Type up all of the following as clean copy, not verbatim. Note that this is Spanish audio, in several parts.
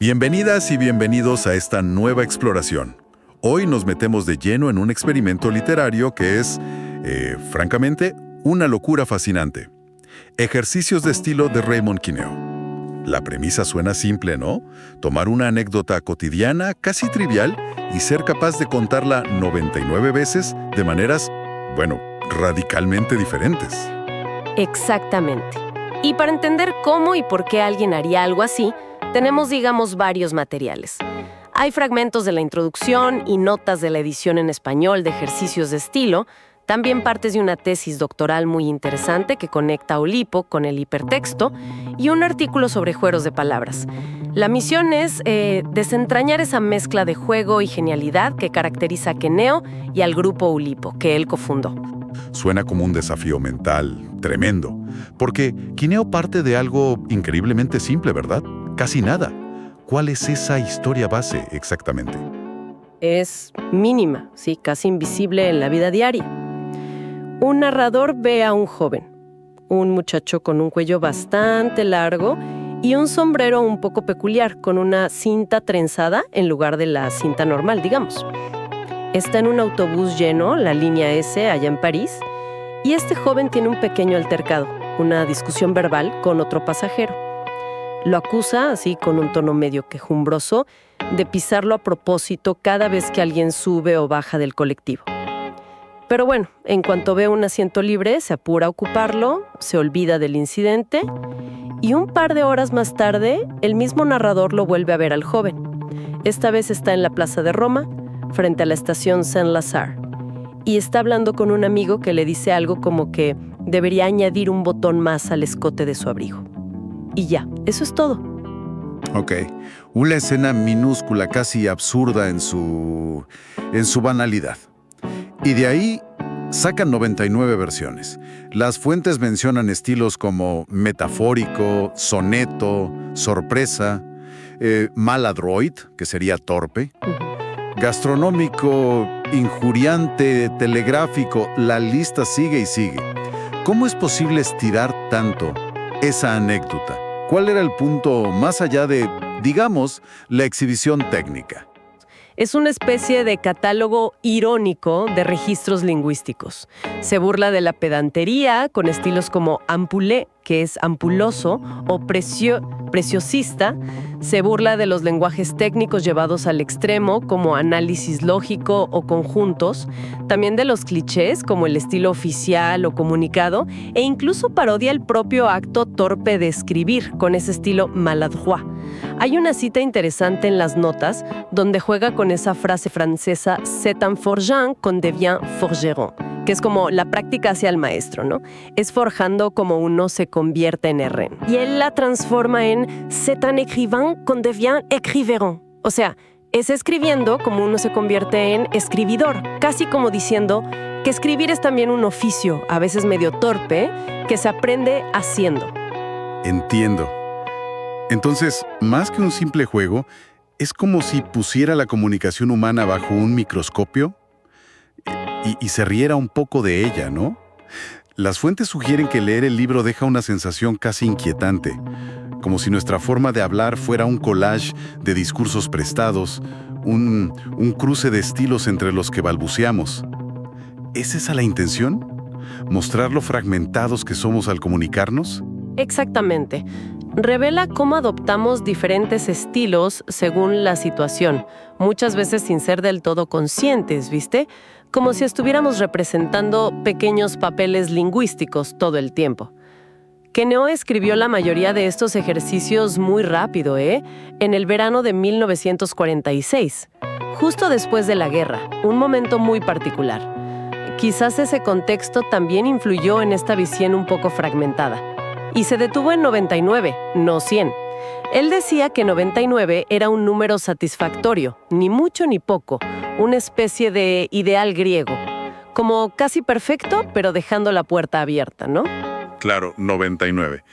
Bienvenidas y bienvenidos a esta nueva exploración. Hoy nos metemos de lleno en un experimento literario que es, francamente, una locura fascinante. Ejercicios de estilo de Raymond Queneau. La premisa suena simple, ¿no? Tomar una anécdota cotidiana, casi trivial, y ser capaz de contarla 99 veces de maneras, radicalmente diferentes. Exactamente. Y para entender cómo y por qué alguien haría algo así, tenemos, varios materiales. Hay fragmentos de la introducción y notas de la edición en español de ejercicios de estilo, también partes de una tesis doctoral muy interesante que conecta a Oulipo con el hipertexto y un artículo sobre juegos de palabras. La misión es desentrañar esa mezcla de juego y genialidad que caracteriza a Queneau y al grupo Oulipo, que él cofundó. Suena como un desafío mental tremendo, porque Queneau parte de algo increíblemente simple, ¿verdad? Casi nada. ¿Cuál es esa historia base exactamente? Es mínima, sí, casi invisible en la vida diaria. Un narrador ve a un joven, un muchacho con un cuello bastante largo y un sombrero un poco peculiar, con una cinta trenzada en lugar de la cinta normal, digamos. Está en un autobús lleno, la línea S, allá en París, y este joven tiene un pequeño altercado, una discusión verbal con otro pasajero. Lo acusa, así con un tono medio quejumbroso, de pisarlo a propósito cada vez que alguien sube o baja del colectivo. Pero bueno, en cuanto ve un asiento libre, se apura a ocuparlo, se olvida del incidente y un par de horas más tarde, el mismo narrador lo vuelve a ver al joven. Esta vez está en la Plaza de Roma, frente a la estación Saint-Lazare, y está hablando con un amigo que le dice algo como que debería añadir un botón más al escote de su abrigo. Y ya, eso es todo. Ok, una escena minúscula, casi absurda en su banalidad. Y de ahí sacan 99 versiones. Las fuentes mencionan estilos como metafórico, soneto, sorpresa, maladroit, que sería torpe, gastronómico, injuriante, telegráfico, la lista sigue y sigue. ¿Cómo es posible estirar tanto esa anécdota? ¿Cuál era el punto más allá de, digamos, la exhibición técnica? Es una especie de catálogo irónico de registros lingüísticos. Se burla de la pedantería con estilos como ampoulé, que es ampuloso, o preciosista. Se burla de los lenguajes técnicos llevados al extremo, como análisis lógico o conjuntos. También de los clichés, como el estilo oficial o comunicado, e incluso parodia el propio acto torpe de escribir, con ese estilo maladroit. Hay una cita interesante en las notas donde juega con esa frase francesa «C'est un forgeant qu'on devient forgeron», que es como la práctica hacia el maestro, ¿no? Es forjando como uno se convierte en herrén. Y él la transforma en «C'est un écrivain qu'on devient écriveron». O sea, es escribiendo como uno se convierte en escribidor, casi como diciendo que escribir es también un oficio, a veces medio torpe, que se aprende haciendo. Entiendo. Entonces, más que un simple juego, es como si pusiera la comunicación humana bajo un microscopio y se riera un poco de ella, ¿no? Las fuentes sugieren que leer el libro deja una sensación casi inquietante, como si nuestra forma de hablar fuera un collage de discursos prestados, un cruce de estilos entre los que balbuceamos. ¿Es esa la intención? ¿Mostrar lo fragmentados que somos al comunicarnos? Exactamente. Revela cómo adoptamos diferentes estilos según la situación, muchas veces sin ser del todo conscientes, ¿viste? Como si estuviéramos representando pequeños papeles lingüísticos todo el tiempo. Queneau escribió la mayoría de estos ejercicios muy rápido, en el verano de 1946, justo después de la guerra, un momento muy particular. Quizás ese contexto también influyó en esta visión un poco fragmentada. Y se detuvo en 99, no 100. Él decía que 99 era un número satisfactorio, ni mucho ni poco, una especie de ideal griego, como casi perfecto, pero dejando la puerta abierta, ¿no? Claro, 99.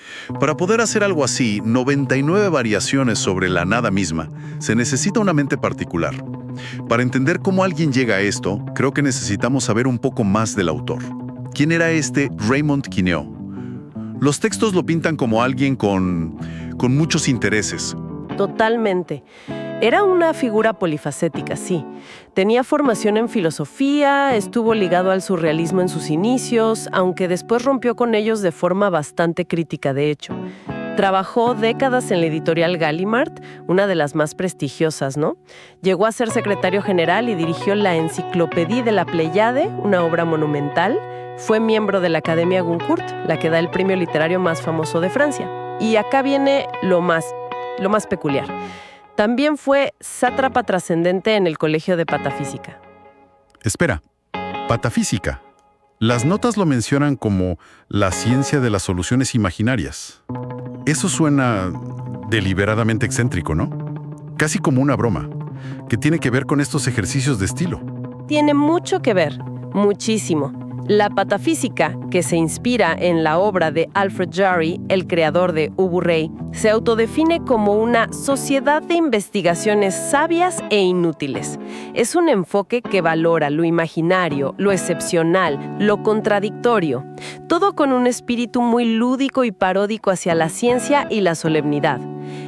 Para poder hacer algo así, 99 variaciones sobre la nada misma, se necesita una mente particular. Para entender cómo alguien llega a esto, creo que necesitamos saber un poco más del autor. ¿Quién era este Raymond Queneau? Los textos lo pintan como alguien con muchos intereses. Totalmente. Era una figura polifacética, sí. Tenía formación en filosofía, estuvo ligado al surrealismo en sus inicios, aunque después rompió con ellos de forma bastante crítica, de hecho. Trabajó décadas en la editorial Gallimard, una de las más prestigiosas, ¿no? Llegó a ser secretario general y dirigió la Enciclopédie de la Pléiade, una obra monumental. Fue miembro de la Academia Goncourt, la que da el premio literario más famoso de Francia. Y acá viene lo más peculiar. También fue sátrapa trascendente en el Colegio de Patafísica. Espera, patafísica. Las notas lo mencionan como la ciencia de las soluciones imaginarias. Eso suena deliberadamente excéntrico, ¿no? Casi como una broma, que tiene que ver con estos ejercicios de estilo. Tiene mucho que ver, muchísimo. La patafísica, que se inspira en la obra de Alfred Jarry, el creador de Ubu Rey, se autodefine como una sociedad de investigaciones sabias e inútiles. Es un enfoque que valora lo imaginario, lo excepcional, lo contradictorio, todo con un espíritu muy lúdico y paródico hacia la ciencia y la solemnidad.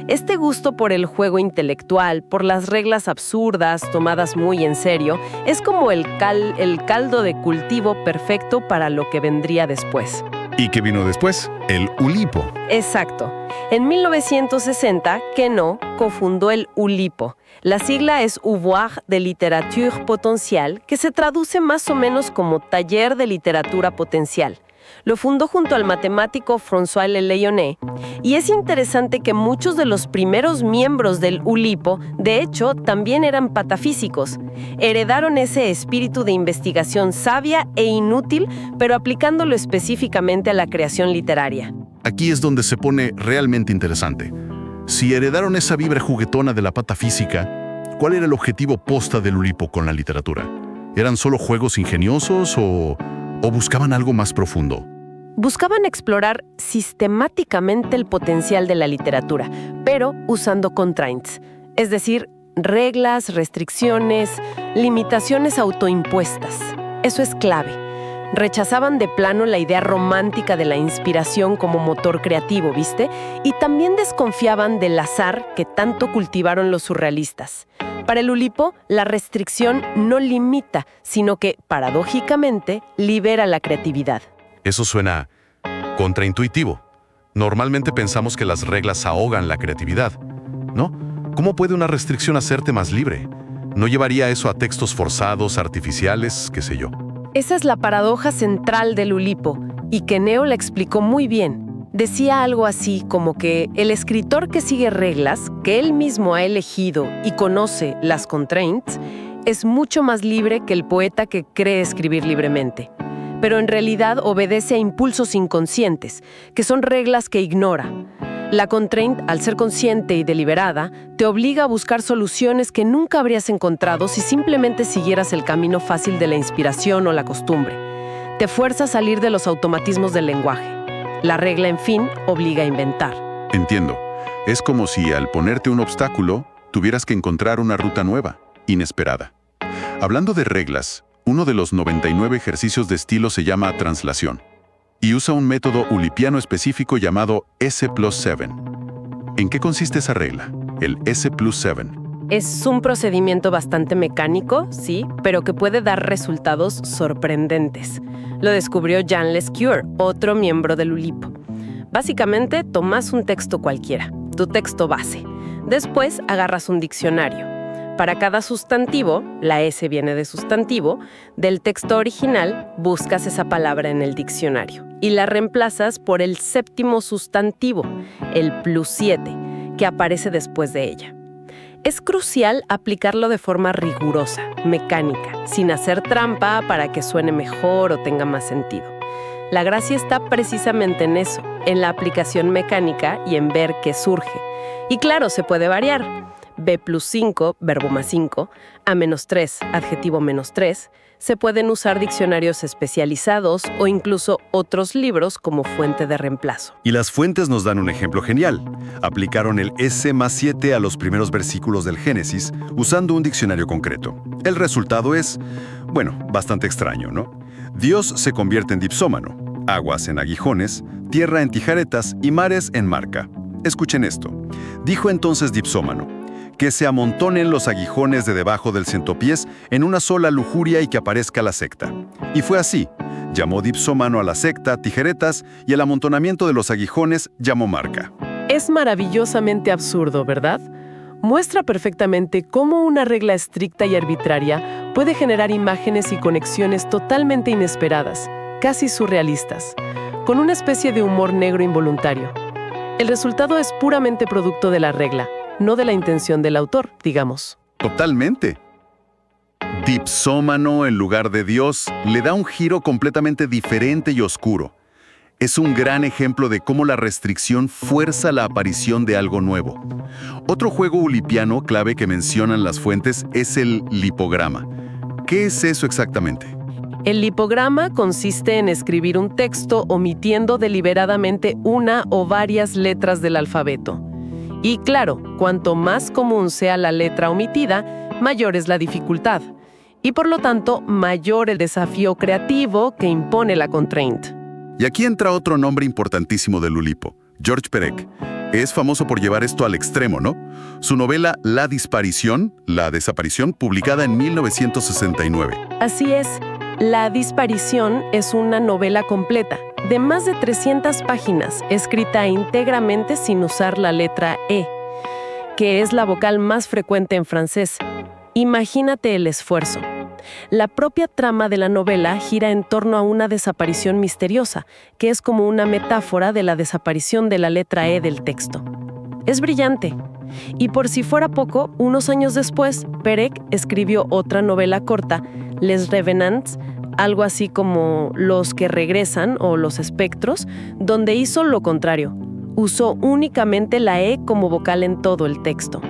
Este gusto por el juego intelectual, por las reglas absurdas tomadas muy en serio, es como el caldo de cultivo perfecto para lo que vendría después. ¿Y qué vino después? El Ulipo. Exacto. En 1960, Queneau cofundó el Ulipo. La sigla es Ouvroir de Littérature Potentielle, que se traduce más o menos como Taller de Literatura Potencial. Lo fundó junto al matemático François Lellounet, y es interesante que muchos de los primeros miembros del Ulipo, de hecho, también eran patafísicos. Heredaron ese espíritu de investigación sabia e inútil, pero aplicándolo específicamente a la creación literaria. Aquí es donde se pone realmente interesante. Si heredaron esa vibra juguetona de la patafísica, ¿cuál era el objetivo posta del Ulipo con la literatura? ¿Eran solo juegos ingeniosos o buscaban algo más profundo? Buscaban explorar sistemáticamente el potencial de la literatura, pero usando constraints, es decir, reglas, restricciones, limitaciones autoimpuestas. Eso es clave. Rechazaban de plano la idea romántica de la inspiración como motor creativo, ¿viste? Y también desconfiaban del azar que tanto cultivaron los surrealistas. Para el Ulipo, la restricción no limita, sino que, paradójicamente, libera la creatividad. Eso suena contraintuitivo. Normalmente pensamos que las reglas ahogan la creatividad, ¿no? ¿Cómo puede una restricción hacerte más libre? ¿No llevaría eso a textos forzados, artificiales, qué sé yo? Esa es la paradoja central del Ulipo, y Queneau la explicó muy bien. Decía algo así como que el escritor que sigue reglas, que él mismo ha elegido y conoce las constraints, es mucho más libre que el poeta que cree escribir libremente. Pero en realidad obedece a impulsos inconscientes, que son reglas que ignora. La constraint, al ser consciente y deliberada, te obliga a buscar soluciones que nunca habrías encontrado si simplemente siguieras el camino fácil de la inspiración o la costumbre. Te fuerza a salir de los automatismos del lenguaje. La regla, en fin, obliga a inventar. Entiendo. Es como si al ponerte un obstáculo, tuvieras que encontrar una ruta nueva, inesperada. Hablando de reglas, uno de los 99 ejercicios de estilo se llama translación y usa un método ulipiano específico llamado S+7. ¿En qué consiste esa regla, el S+7? Es un procedimiento bastante mecánico, sí, pero que puede dar resultados sorprendentes. Lo descubrió Jean Lescure, otro miembro del Ulipo. Básicamente, tomas un texto cualquiera, tu texto base. Después, agarras un diccionario. Para cada sustantivo, la S viene de sustantivo, del texto original buscas esa palabra en el diccionario y la reemplazas por el séptimo sustantivo, el +7, que aparece después de ella. Es crucial aplicarlo de forma rigurosa, mecánica, sin hacer trampa para que suene mejor o tenga más sentido. La gracia está precisamente en eso, en la aplicación mecánica y en ver qué surge. Y claro, se puede variar. B+5, verbo +5, A-3, adjetivo -3, se pueden usar diccionarios especializados o incluso otros libros como fuente de reemplazo. Y las fuentes nos dan un ejemplo genial. Aplicaron el S+7 a los primeros versículos del Génesis usando un diccionario concreto. El resultado es, bueno, bastante extraño, ¿no? Dios se convierte en dipsómano, aguas en aguijones, tierra en tijaretas y mares en marca. Escuchen esto. Dijo entonces Dipsómano, que se amontonen los aguijones de debajo del centopiés en una sola lujuria y que aparezca la secta. Y fue así. Llamó Dipsómano a la secta tijeretas y el amontonamiento de los aguijones llamó marca. Es maravillosamente absurdo, ¿verdad? Muestra perfectamente cómo una regla estricta y arbitraria puede generar imágenes y conexiones totalmente inesperadas, casi surrealistas, con una especie de humor negro involuntario. El resultado es puramente producto de la regla, no de la intención del autor, digamos. Totalmente. Dipsómano, en lugar de Dios, le da un giro completamente diferente y oscuro. Es un gran ejemplo de cómo la restricción fuerza la aparición de algo nuevo. Otro juego ulipiano clave que mencionan las fuentes es el lipograma. ¿Qué es eso exactamente? El lipograma consiste en escribir un texto omitiendo deliberadamente una o varias letras del alfabeto. Y claro, cuanto más común sea la letra omitida, mayor es la dificultad. Y por lo tanto, mayor el desafío creativo que impone la constraint. Y aquí entra otro nombre importantísimo del Ulipo, George Perec. Es famoso por llevar esto al extremo, ¿no? Su novela La Disparición, La Desaparición, publicada en 1969. Así es, La Disparición es una novela completa, de más de 300 páginas, escrita íntegramente sin usar la letra E, que es la vocal más frecuente en francés. Imagínate el esfuerzo. La propia trama de la novela gira en torno a una desaparición misteriosa, que es como una metáfora de la desaparición de la letra E del texto. Es brillante. Y por si fuera poco, unos años después, Perec escribió otra novela corta, Les Revenants, algo así como Los que regresan o Los espectros, donde hizo lo contrario. Usó únicamente la E como vocal en todo el texto.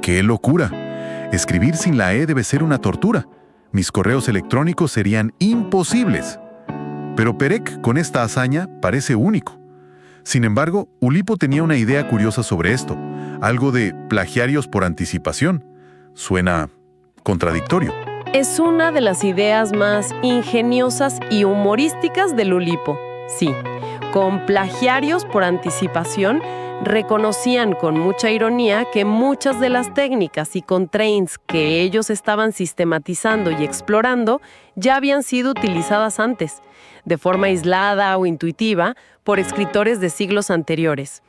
¡Qué locura! Escribir sin la E debe ser una tortura. Mis correos electrónicos serían imposibles. Pero Perec, con esta hazaña, parece único. Sin embargo, Ulipo tenía una idea curiosa sobre esto, algo de plagiarios por anticipación. Suena contradictorio. Es una de las ideas más ingeniosas y humorísticas del Ulipo. Sí, con plagiarios por anticipación, reconocían con mucha ironía que muchas de las técnicas y constraints que ellos estaban sistematizando y explorando ya habían sido utilizadas antes, de forma aislada o intuitiva, por escritores de siglos anteriores.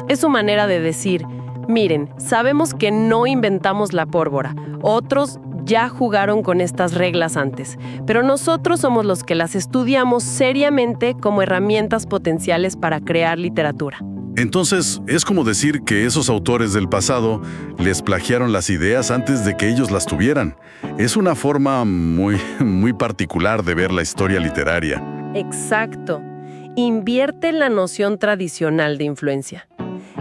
Es su manera de decir, miren, sabemos que no inventamos la pólvora, otros ya jugaron con estas reglas antes, pero nosotros somos los que las estudiamos seriamente como herramientas potenciales para crear literatura. Entonces, es como decir que esos autores del pasado les plagiaron las ideas antes de que ellos las tuvieran. Es una forma muy particular de ver la historia literaria. Exacto. Invierte en la noción tradicional de influencia.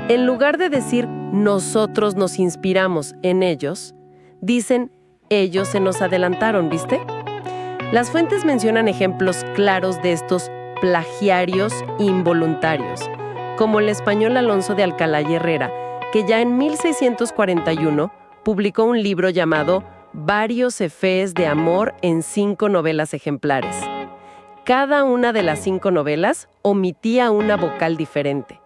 En lugar de decir nosotros nos inspiramos en ellos, dicen ellos se nos adelantaron, ¿viste? Las fuentes mencionan ejemplos claros de estos plagiarios involuntarios, como el español Alonso de Alcalá y Herrera, que ya en 1641 publicó un libro llamado Varios efés de amor en 5 novelas ejemplares. Cada una de las 5 novelas omitía una vocal diferente.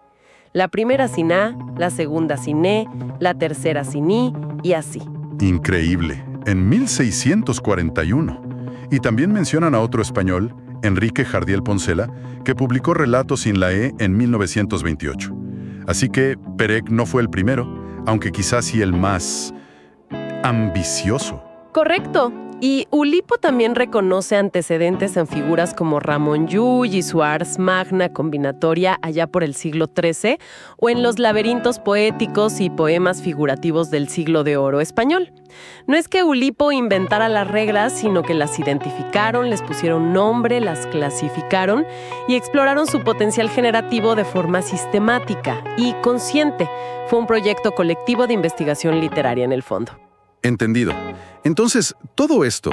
La primera sin A, la segunda sin E, la tercera sin I y así. Increíble. En 1641. Y también mencionan a otro español, Enrique Jardiel Poncela, que publicó Relatos sin la E en 1928. Así que Perec no fue el primero, aunque quizás sí el más ambicioso. Correcto. Y Ulipo también reconoce antecedentes en figuras como Ramón Llull y su Ars Magna combinatoria allá por el siglo XIII, o en los laberintos poéticos y poemas figurativos del siglo de oro español. No es que Ulipo inventara las reglas, sino que las identificaron, les pusieron nombre, las clasificaron y exploraron su potencial generativo de forma sistemática y consciente. Fue un proyecto colectivo de investigación literaria en el fondo. Entendido. Entonces, todo esto,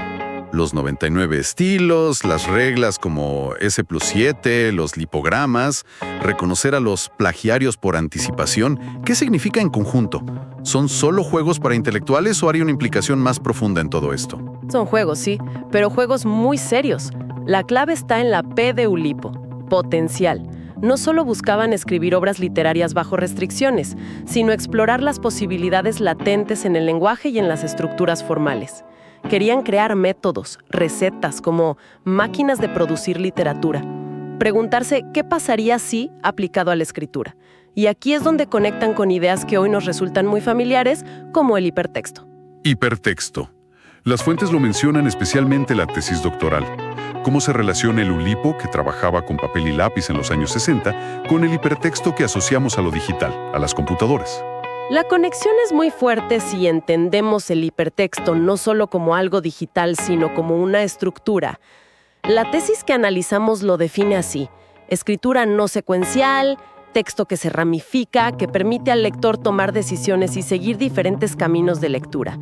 los 99 estilos, las reglas como S+7, los lipogramas, reconocer a los plagiarios por anticipación, ¿qué significa en conjunto? ¿Son solo juegos para intelectuales o hay una implicación más profunda en todo esto? Son juegos, sí, pero juegos muy serios. La clave está en la P de Ulipo, potencial. no solo buscaban escribir obras literarias bajo restricciones, sino explorar las posibilidades latentes en el lenguaje y en las estructuras formales. Querían crear métodos, recetas, como máquinas de producir literatura. Preguntarse qué pasaría si aplicado a la escritura. Y aquí es donde conectan con ideas que hoy nos resultan muy familiares, como el hipertexto. Hipertexto. Las fuentes lo mencionan, especialmente la tesis doctoral. Cómo se relaciona el Oulipo, que trabajaba con papel y lápiz en los años 60, con el hipertexto que asociamos a lo digital, a las computadoras. La conexión es muy fuerte si entendemos el hipertexto no solo como algo digital, sino como una estructura. La tesis que analizamos lo define así: escritura no secuencial, texto que se ramifica, que permite al lector tomar decisiones y seguir diferentes caminos de lectura.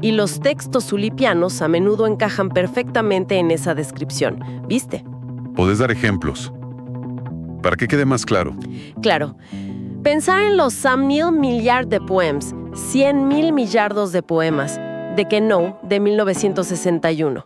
Y los textos oulipianos a menudo encajan perfectamente en esa descripción. ¿Viste? ¿Podés dar ejemplos? Para que quede más claro. Claro. Pensar en los 100,000 millards de poems, 100,000 millardos de poemas, de Queneau, de 1961.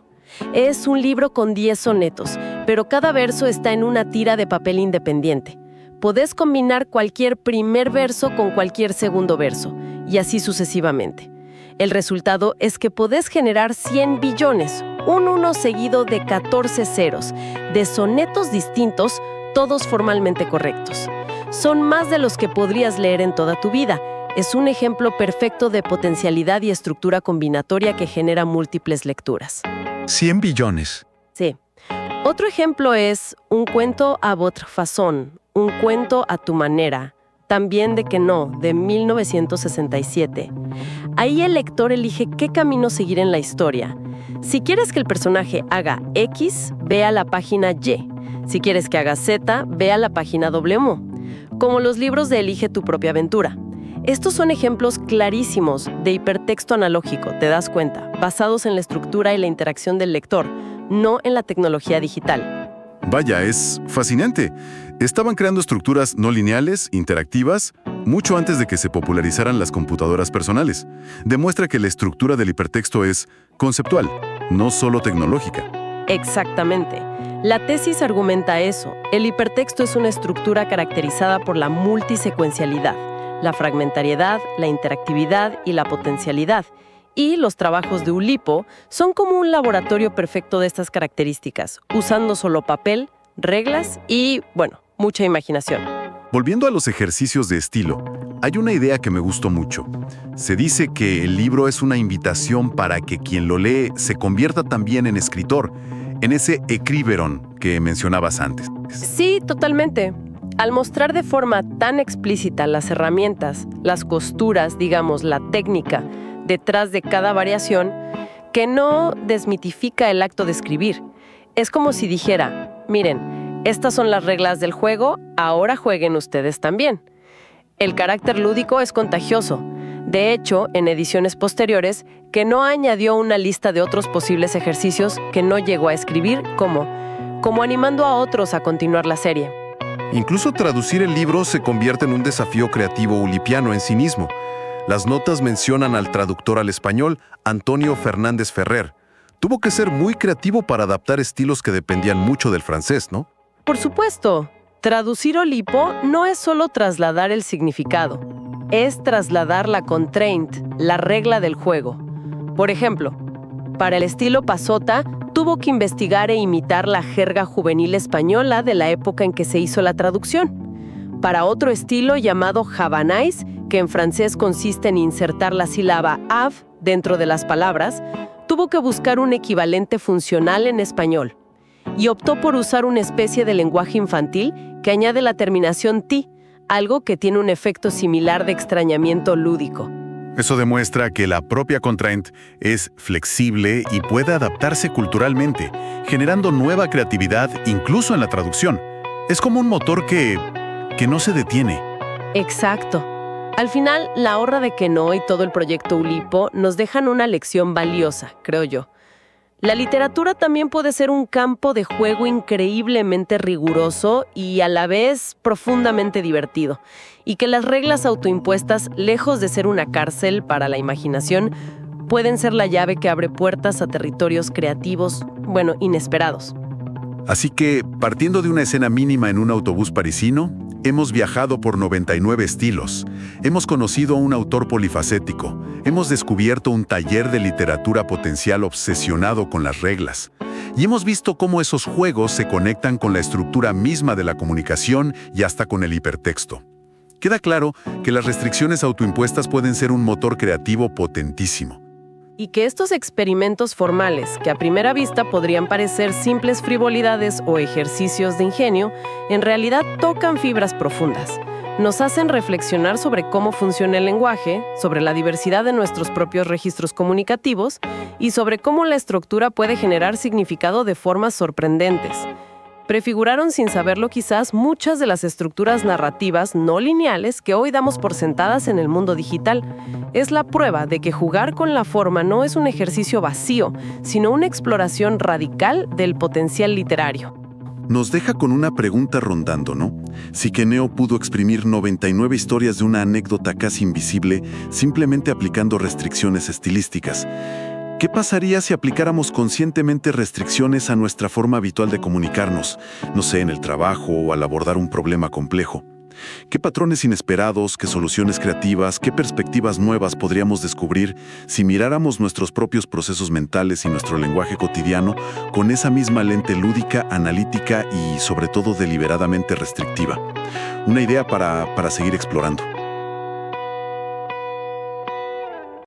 Es un libro con 10 sonetos, pero cada verso está en una tira de papel independiente. Podés combinar cualquier primer verso con cualquier segundo verso, y así sucesivamente. El resultado es que podés generar 100 billones, un 1 seguido de 14 ceros, de sonetos distintos, todos formalmente correctos. Son más de los que podrías leer en toda tu vida. Es un ejemplo perfecto de potencialidad y estructura combinatoria que genera múltiples lecturas. 100 billones. Sí. Otro ejemplo es Un cuento à votre façon, un cuento a tu manera, también de Queneau, de 1967. Ahí el lector elige qué camino seguir en la historia. Si quieres que el personaje haga X, ve a la página Y. Si quieres que haga Z, ve a la página W. Como los libros de Elige tu propia aventura. Estos son ejemplos clarísimos de hipertexto analógico, te das cuenta, basados en la estructura y la interacción del lector, no en la tecnología digital. Vaya, es fascinante. Estaban creando estructuras no lineales, interactivas, mucho antes de que se popularizaran las computadoras personales. Demuestra que la estructura del hipertexto es conceptual, no solo tecnológica. Exactamente. La tesis argumenta eso. El hipertexto es una estructura caracterizada por la multisecuencialidad, la fragmentariedad, la interactividad y la potencialidad. Y los trabajos de Oulipo son como un laboratorio perfecto de estas características, usando solo papel, reglas y, bueno, mucha imaginación. Volviendo a los ejercicios de estilo, hay una idea que me gustó mucho. Se dice que el libro es una invitación para que quien lo lee se convierta también en escritor, en ese écriberon que mencionabas antes. Sí, totalmente. Al mostrar de forma tan explícita las herramientas, las costuras, digamos, la técnica detrás de cada variación, que no desmitifica el acto de escribir. Es como si dijera, miren, estas son las reglas del juego, ahora jueguen ustedes también. El carácter lúdico es contagioso. De hecho, en ediciones posteriores, Queneau añadió una lista de otros posibles ejercicios que no llegó a escribir, como animando a otros a continuar la serie. Incluso traducir el libro se convierte en un desafío creativo oulipiano en sí mismo. Las notas mencionan al traductor al español, Antonio Fernández Ferrer. Tuvo que ser muy creativo para adaptar estilos que dependían mucho del francés, ¿no? Por supuesto, traducir Oulipo no es solo trasladar el significado, es trasladar la constraint, la regla del juego. Por ejemplo, para el estilo pasota, tuvo que investigar e imitar la jerga juvenil española de la época en que se hizo la traducción. Para otro estilo llamado javanais, que en francés consiste en insertar la sílaba av dentro de las palabras, tuvo que buscar un equivalente funcional en español y optó por usar una especie de lenguaje infantil que añade la terminación ti, algo que tiene un efecto similar de extrañamiento lúdico. Eso demuestra que la propia constraint es flexible y puede adaptarse culturalmente, generando nueva creatividad incluso en la traducción. Es como un motor que no se detiene. Exacto. Al final, la obra de Queneau y todo el proyecto Oulipo nos dejan una lección valiosa, creo yo. La literatura también puede ser un campo de juego increíblemente riguroso y a la vez profundamente divertido. Y que las reglas autoimpuestas, lejos de ser una cárcel para la imaginación, pueden ser la llave que abre puertas a territorios creativos, inesperados. Así que, partiendo de una escena mínima en un autobús parisino, hemos viajado por 99 estilos, hemos conocido a un autor polifacético, hemos descubierto un taller de literatura potencial obsesionado con las reglas, y hemos visto cómo esos juegos se conectan con la estructura misma de la comunicación y hasta con el hipertexto. Queda claro que las restricciones autoimpuestas pueden ser un motor creativo potentísimo. Y que estos experimentos formales, que a primera vista podrían parecer simples frivolidades o ejercicios de ingenio, en realidad tocan fibras profundas. Nos hacen reflexionar sobre cómo funciona el lenguaje, sobre la diversidad de nuestros propios registros comunicativos y sobre cómo la estructura puede generar significado de formas sorprendentes. Prefiguraron sin saberlo quizás muchas de las estructuras narrativas no lineales que hoy damos por sentadas en el mundo digital. Es la prueba de que jugar con la forma no es un ejercicio vacío, sino una exploración radical del potencial literario. Nos deja con una pregunta rondando, ¿no? Si Queneo pudo exprimir 99 historias de una anécdota casi invisible simplemente aplicando restricciones estilísticas, ¿qué pasaría si aplicáramos conscientemente restricciones a nuestra forma habitual de comunicarnos, no sé, en el trabajo o al abordar un problema complejo? ¿Qué patrones inesperados, qué soluciones creativas, qué perspectivas nuevas podríamos descubrir si miráramos nuestros propios procesos mentales y nuestro lenguaje cotidiano con esa misma lente lúdica, analítica y, sobre todo, deliberadamente restrictiva? Una idea para seguir explorando.